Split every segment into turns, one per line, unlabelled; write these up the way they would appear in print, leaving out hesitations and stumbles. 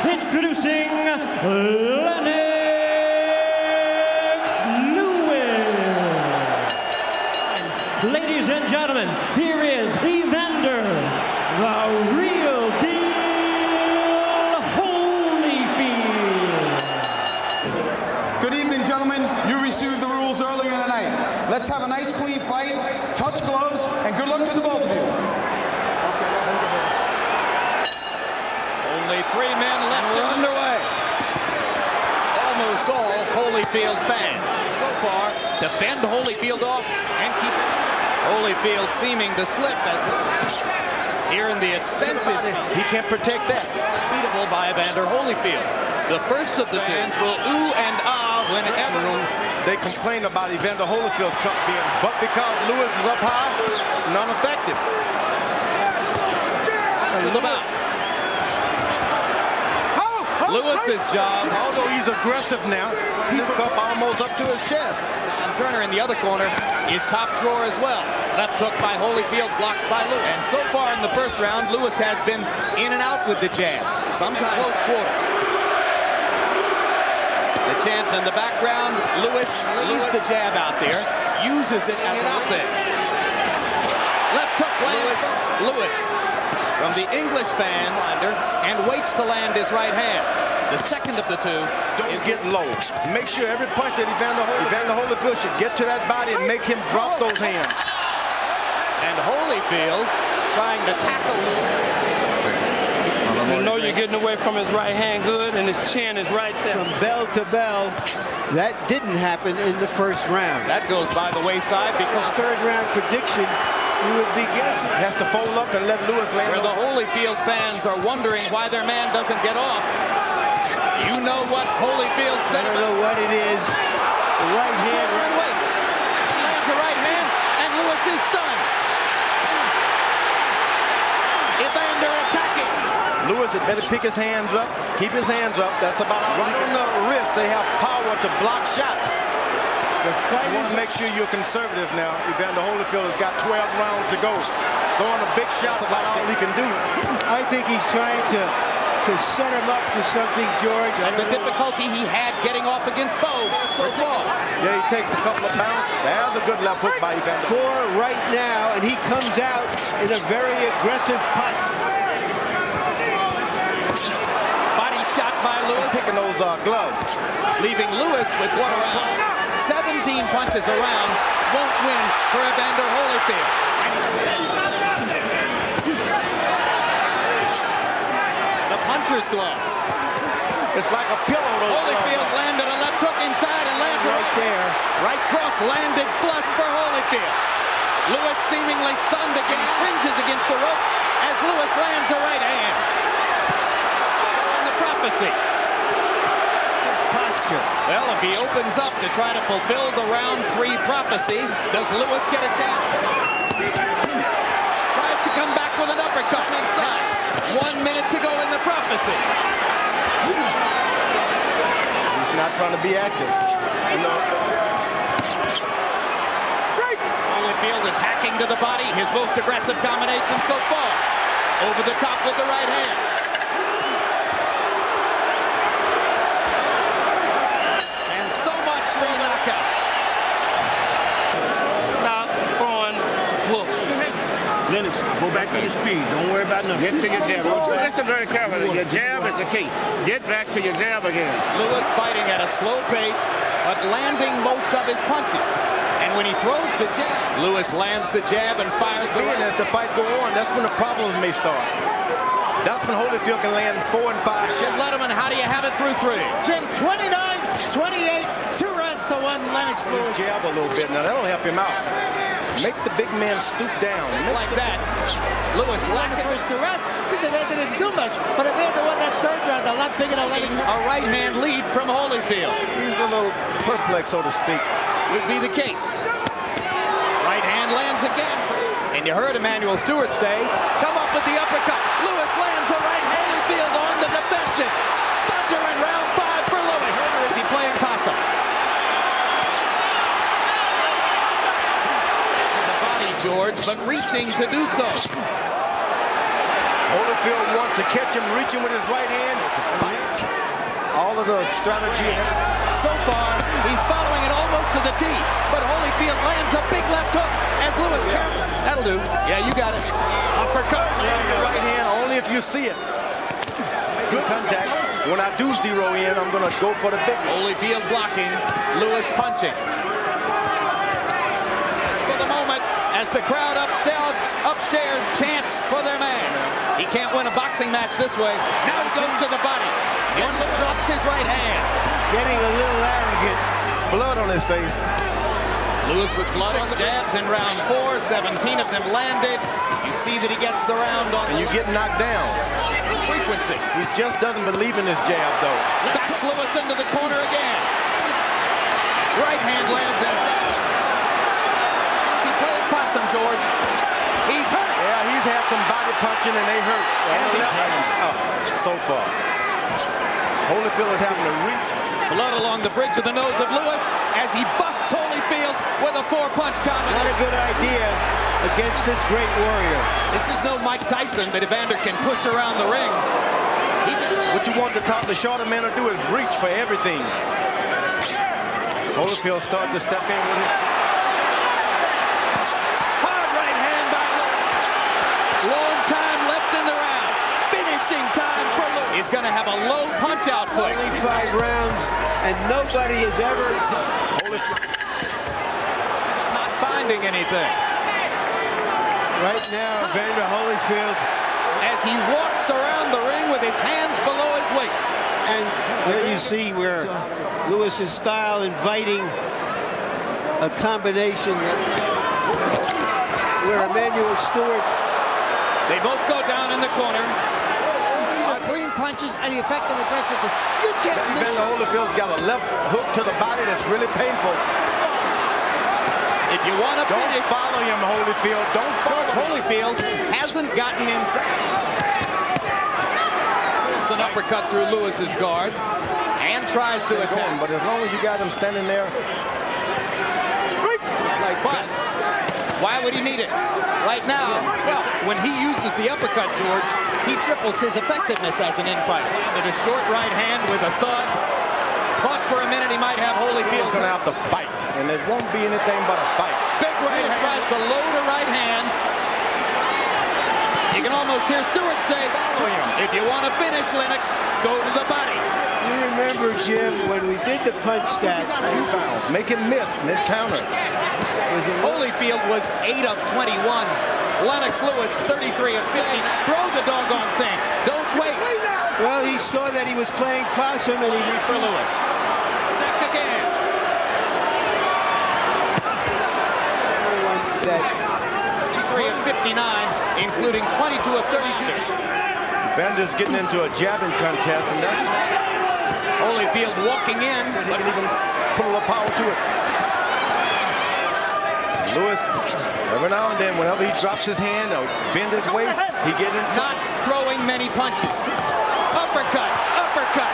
introducing Lennox Lewis. Ladies and gentlemen, here is Evander, the real deal Holyfield.
Good evening, gentlemen. You received the rules earlier tonight. Let's have a nice, clean fight, touch gloves, and good luck to the both of you.
Only 3 men left underway. Almost all Holyfield fans so far defend Holyfield off and keep Holyfield seeming to slip as here in the expensive.
He can't protect that.
Beatable by Evander Holyfield. The first of the fans will ooh and ah whenever
they complain about Evander Holyfield's cup being, but because Lewis is up high, it's non-effective.
To the bout. Lewis's job,
although he's aggressive now, his cup almost up to his chest.
Don Turner in the other corner is top drawer as well. Left hook by Holyfield, blocked by Lewis. And so far in the first round, Lewis has been in and out with the jab, sometimes close quarters. The chant in the background, Lewis leaves the jab out there, uses it as an offense. Left hook lands Lewis from the English fans and waits to land his right hand. The second of the two
is get low. Make sure every punch that Evander Holyfield should get to that body and make him drop those hands.
And Holyfield trying to tackle.
You know you're getting away from his right hand good, and his chin is right there.
From bell to bell, that didn't happen in the first round.
That goes by the wayside because
third round prediction, you would be guessing.
He has to fold up and let Lewis land.
Where the Holyfield fans are wondering why their man doesn't get off. You know what Holyfield said about.
I don't know what it is. The right hand.
And waits. Lands a right hand, and Lewis is stunned. Evander attacking.
Lewis had better pick his hands up, keep his hands up. That's about all. Right on the wrist, they have power to block shots. You want to make sure you're conservative now. Evander Holyfield has got 12 rounds to go. Throwing a big shot is about all he can do.
I think he's trying to set him up for something, George.
And the difficulty he had getting off against Bo so far.
Yeah, he takes a couple of bounces. There's a good left hook by Evander.
4 right now, and he comes out in a very aggressive posture.
Body shot by Lewis.
Picking those gloves.
Leaving Lewis with 1 round. 17 punches around won't win for Evander Holyfield. The puncher's gloves.
It's like a pillow.
Holyfield landed a left hook inside and lands right there. Right cross landed flush for Holyfield. Lewis seemingly stunned again, cringes against the ropes as Lewis lands a right hand. And the prophecy.
Posture.
Well, if he opens up to try to fulfill the round 3 prophecy, does Lewis get a chance? Tries to come back with an uppercut inside. 1 minute to go in the prophecy.
He's not trying to be active.
Holyfield attacking to the body, his most aggressive combination so far. Over the top with the right hand.
Lennox, go back to your speed. Don't worry about nothing.
Get to your jab. Listen very carefully. Your jab is the key. Get back to your jab again.
Lewis fighting at a slow pace, but landing most of his punches. And when he throws the jab, Lewis lands the jab and fires the right.
As the fight go on, that's when the problems may start. That's when Holyfield can land 4 and 5 shots.
Letterman, how do you have it through 3?
Jim, 29-28, 2 rounds to 1, Lennox Lewis.
Jab a little bit. Now, that'll help him out. Make the big man stoop down.
Like that. Lewis landed
first 2 rounds. Because Evander didn't do much, but Evander won that 3rd round a lot bigger than Lennox.
A right hand lead from Holyfield.
He's a little perplexed, so to speak.
Would be the case. Right hand lands again. And you heard Emmanuel Stewart say, come up with the uppercut. Lewis lands a right hand. Holyfield on the defensive. Thunder in round 5 for Lewis. Or is he playing possums? George, but reaching to do so.
Holyfield Holyfield wants to catch him reaching with his right hand. All of the strategy.
So far, he's following it almost to the tee, but Holyfield lands a big left hook as Lewis charges. That'll do. Yeah, you got it. Uppercut.
Your right hand only if you see it. Good contact. When I do zero in, I'm going to go for the big one.
Holyfield blocking, Lewis punching. As for the moment, as the crowd upstairs chants for their man. He can't win a boxing match this way. Now he goes to the body. One drops his right hand.
Getting a little arrogant.
Blood on his face.
Lewis with blood on the jabs in round 4. 17 of them landed. You see that he gets the round on.
And you get knocked down.
Frequency.
He just doesn't believe in his jab, though.
Backs Lewis into the corner again. Right hand lands inside. He played possum, George. He's hurt.
Yeah, he's had some body punching and they hurt.
And
the left hand. Oh, so far. Holyfield is having to reach.
Blood along the bridge of the nose of Lewis as he busts Holyfield with a 4-punch combination.
Not a good idea against this great warrior.
This is no Mike Tyson that Evander can push around the ring.
What you want the shorter man to do is reach for everything. Holyfield starts to step in with his...
Hard right hand by Lewis. Long time left in the round. Finishing time for Lewis. He's going to have a low punch output.
Only 5 rounds, and nobody has ever...
Not finding anything.
Right now, Evander Holyfield,
as he walks around the ring with his hands below his waist.
and there you see where Lewis's style inviting a combination where Emmanuel Stewart.
They both go down in the corner.
You see the clean punches and the effective aggressiveness. You can't miss.
Evander Holyfield's got a left hook to the body that's really painful.
If you want to
Don't follow him, Holyfield. Don't follow
Holyfield hasn't gotten inside. It's an uppercut through Lewis's guard and tries to attack.
But as long as you got him standing there, it's like,
but why would he need it? Right now, well, when he uses the uppercut, George, he triples his effectiveness as an in-fight. Landed a short right hand with a thud. Thought for a minute he might have Holyfield.
He's going to have to fight, and it won't be anything but a fight.
Big right hand. Tries to load a right hand. You can almost hear Stewart say, if you want to finish, Lennox, go to the body.
You remember, Jim, when we did the punch stack.
Rebounds, make him miss, mid-counter.
Holyfield was 8 of 21. Lennox Lewis, 33 of 50. Throw the doggone thing. Don't wait.
Well, he saw that he was playing possum, and he reached
for Lewis. Neck again.
That
33 of 59, including 22 of 32.
Evander's getting into a jabbing contest, and that's
Holyfield walking in.
He can even put a little power to it. Lewis, every now and then, whenever he drops his hand or bend his waist, he gets in.
Not throwing many punches. Uppercut, uppercut.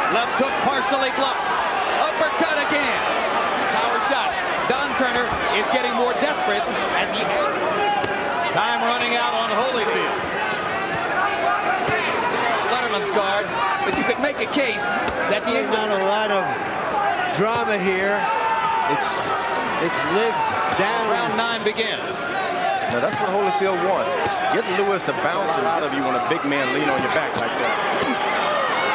Left hook partially blocked. Uppercut again. Power shots. Don Turner is getting more desperate as he has time running out on Holyfield. Letterman's guard, but you could make a case that the English...
Not a lot of drama here. It's lived down.
Round 9 begins.
Now that's what Holyfield wants. Get Lewis to bounce out of you when a big man lean on your back like that.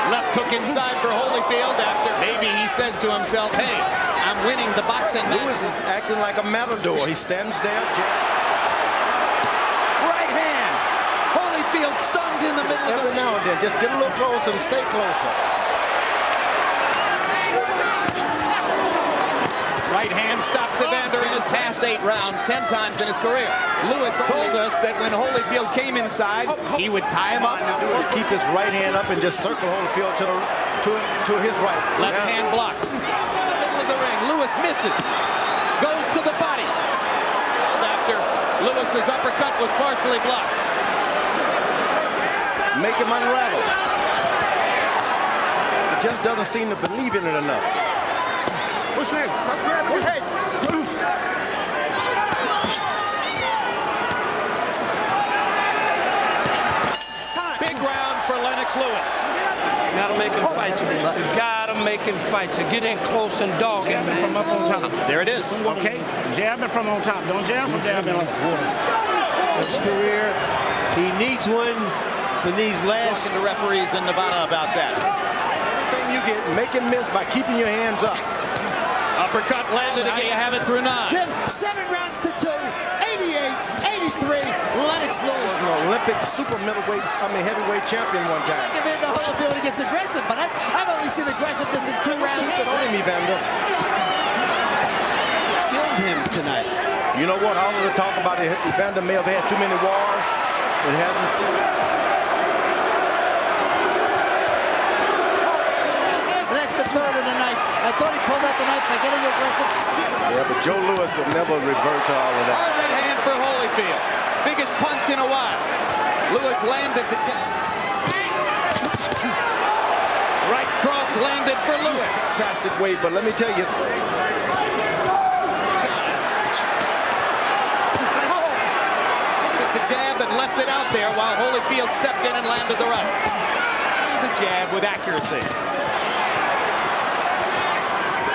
Left hook inside for Holyfield after maybe he says to himself, hey, I'm winning the boxing match.
Lewis is acting like a matador. He stands there.
Right hand. Holyfield stunned in the middle of the
Every now and then, just get a little closer and stay closer.
Right hand stops Evander in his past 8 rounds, 10 times in his career. Lewis told us that when Holyfield came inside, he would tie him up.
Keep his right hand up and just circle Holyfield to his right.
Left hand blocks. In the middle of the ring, Lewis misses. Goes to the body. After Lewis's uppercut was partially blocked.
Make him unravel. He just doesn't seem to believe in it enough.
Push in. Push in.
Lennox Lewis.
Gotta make him fight you. You gotta make him fight you. Get in close and dog him from up on top.
There it is.
Okay? Jab it from on top. Don't jab from jabbing low.
His career, he needs one for these last.
Talking to referees in Nevada about that.
Anything you get, make him miss by keeping your hands up.
Uppercut landed again. You have it through 9.
Jim, 7 rounds to 2, 88-83, Lennox Lewis.
An Olympic super heavyweight champion one time.
Evander Holyfield, he gets aggressive, but I've only seen aggressiveness in 2 rounds.
Blame Evander.
Skilled him tonight.
You know what? All of the talk about it, Evander may have had too many wars. It hasn't seen it.
That's the 3rd of the night. I thought he pulled out the knife by getting aggressive.
Yeah, but Joe Louis would never revert to all of that.
Hard hand for Holyfield. Biggest punch in a while. Lewis landed the jab. Right cross landed for Lewis.
Fantastic way, but let me tell you.
Took the jab and left it out there while Holyfield stepped in and landed the right. The jab with accuracy.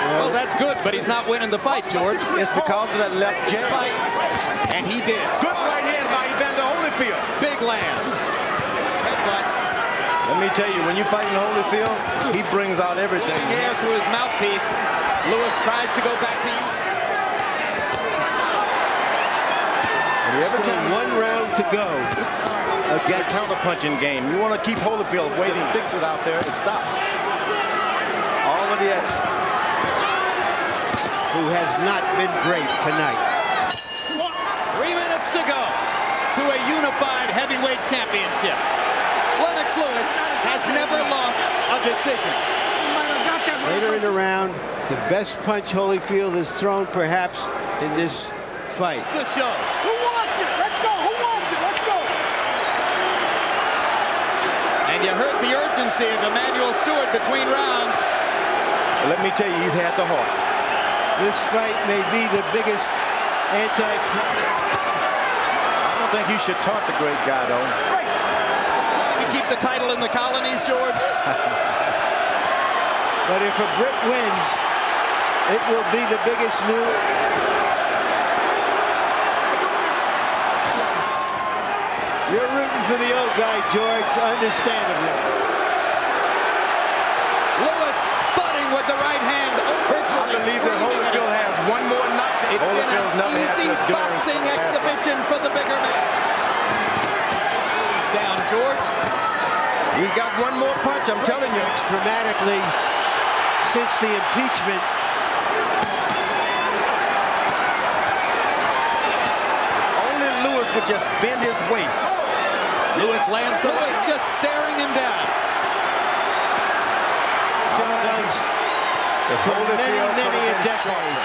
Well, that's good, but he's not winning the fight, George.
It's because of that left jab.
And he did.
Good right hand by Evander Holyfield.
Big lands. Headbutts.
Let me tell you, when you're fighting Holyfield, he brings out everything.
Hair through his mouthpiece. Lewis tries to go back to you.
Every time
1 round to go against
counter-punching game. You want to keep Holyfield waiting, sticks it out there, it stops. All of the action.
who has not been great tonight.
3 minutes to go to a unified heavyweight championship. Lennox Lewis has never lost a decision.
Later in the round, the best punch Holyfield has thrown perhaps in this fight.
The show.
Who wants it? Let's go. Who wants it? Let's go.
And you heard the urgency of Emmanuel Stewart between rounds.
Let me tell you, he's had the heart.
This fight may be the biggest
I don't think he should taunt the great guy, though.
You keep the title in the colonies, George.
But if a Brit wins, it will be the biggest news. You're rooting for the old guy, George, understandably.
Lewis butting with the right hand.
I believe that Holyfield has one more knockdown.
It's been an easy boxing exhibition for the bigger man. He's down, George.
He's got one more punch, I'm telling you.
Dramatically, since the impeachment.
Only Lewis would just bend his waist.
Lewis lands the Lewis just staring him down.
For many a decade.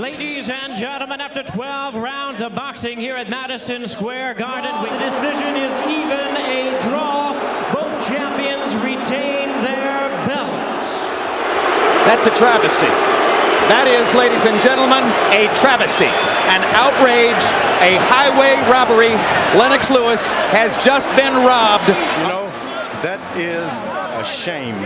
Ladies and gentlemen, after 12 rounds of boxing here at Madison Square Garden, the decision is even a draw. Both champions retain their belts.
That's a travesty. That is, ladies and gentlemen, a travesty, an outrage, a highway robbery. Lennox Lewis has just been robbed.
You know, that is a shame.